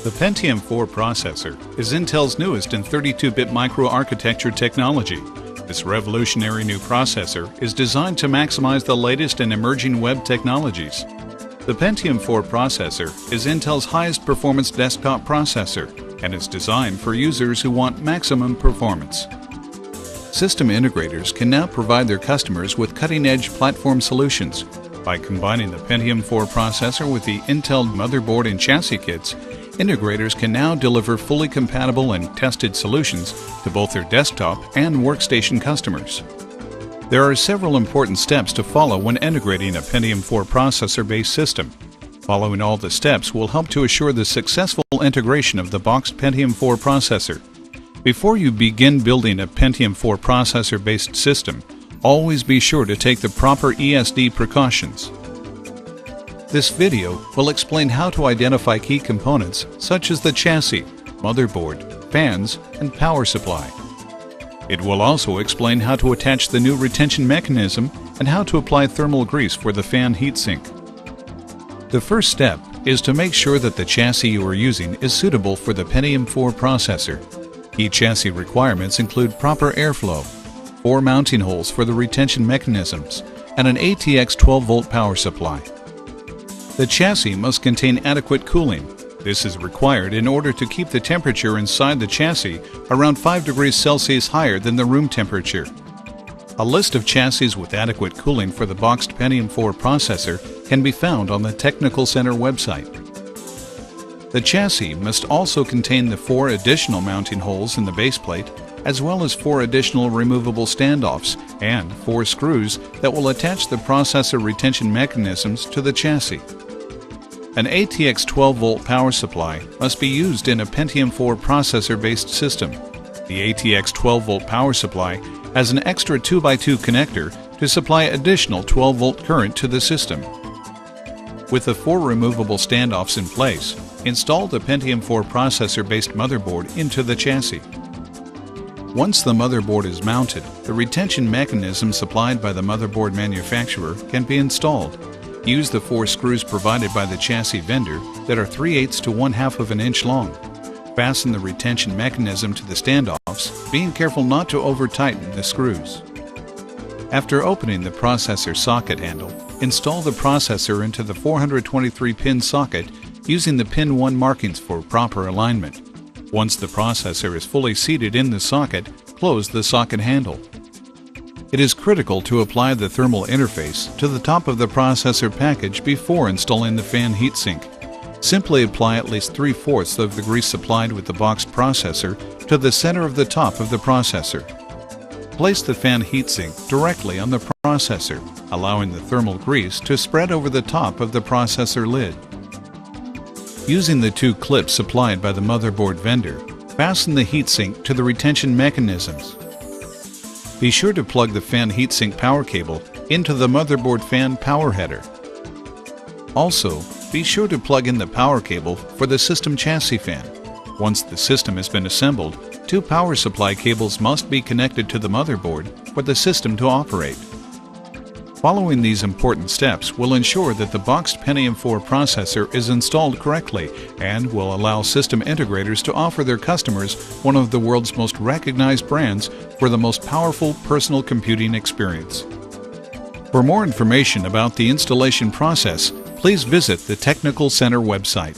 The Pentium 4 processor is Intel's newest in 32-bit microarchitecture technology. This revolutionary new processor is designed to maximize the latest and emerging web technologies. The Pentium 4 processor is Intel's highest performance desktop processor and is designed for users who want maximum performance. System integrators can now provide their customers with cutting-edge platform solutions. By combining the Pentium 4 processor with the Intel motherboard and chassis kits, integrators can now deliver fully compatible and tested solutions to both their desktop and workstation customers. There are several important steps to follow when integrating a Pentium 4 processor-based system. Following all the steps will help to assure the successful integration of the boxed Pentium 4 processor. Before you begin building a Pentium 4 processor-based system, always be sure to take the proper ESD precautions. This video will explain how to identify key components such as the chassis, motherboard, fans, and power supply. It will also explain how to attach the new retention mechanism and how to apply thermal grease for the fan heatsink. The first step is to make sure that the chassis you are using is suitable for the Pentium 4 processor. Key chassis requirements include proper airflow, 4 mounting holes for the retention mechanisms, and an ATX 12-volt power supply. The chassis must contain adequate cooling. This is required in order to keep the temperature inside the chassis around 5 degrees Celsius higher than the room temperature. A list of chassis with adequate cooling for the boxed Pentium 4 processor can be found on the Technical Center website. The chassis must also contain the 4 additional mounting holes in the base plate, as well as 4 additional removable standoffs and 4 screws that will attach the processor retention mechanisms to the chassis. An ATX 12-volt power supply must be used in a Pentium 4 processor-based system. The ATX 12-volt power supply has an extra 2x2 connector to supply additional 12-volt current to the system. With the 4 removable standoffs in place, install the Pentium 4 processor-based motherboard into the chassis. Once the motherboard is mounted, the retention mechanism supplied by the motherboard manufacturer can be installed. Use the 4 screws provided by the chassis vendor that are 3/8 to 1/2 of an inch long. Fasten the retention mechanism to the standoffs, being careful not to over-tighten the screws. After opening the processor socket handle, install the processor into the 423-pin socket using the pin 1 markings for proper alignment. Once the processor is fully seated in the socket, close the socket handle. It is critical to apply the thermal interface to the top of the processor package before installing the fan heatsink. Simply apply at least 3/4 of the grease supplied with the boxed processor to the center of the top of the processor. Place the fan heatsink directly on the processor, allowing the thermal grease to spread over the top of the processor lid. Using the 2 clips supplied by the motherboard vendor, fasten the heatsink to the retention mechanisms. Be sure to plug the fan heatsink power cable into the motherboard fan power header. Also, be sure to plug in the power cable for the system chassis fan. Once the system has been assembled, 2 power supply cables must be connected to the motherboard for the system to operate. Following these important steps will ensure that the boxed Pentium 4 processor is installed correctly and will allow system integrators to offer their customers one of the world's most recognized brands for the most powerful personal computing experience. For more information about the installation process, please visit the Technical Center website.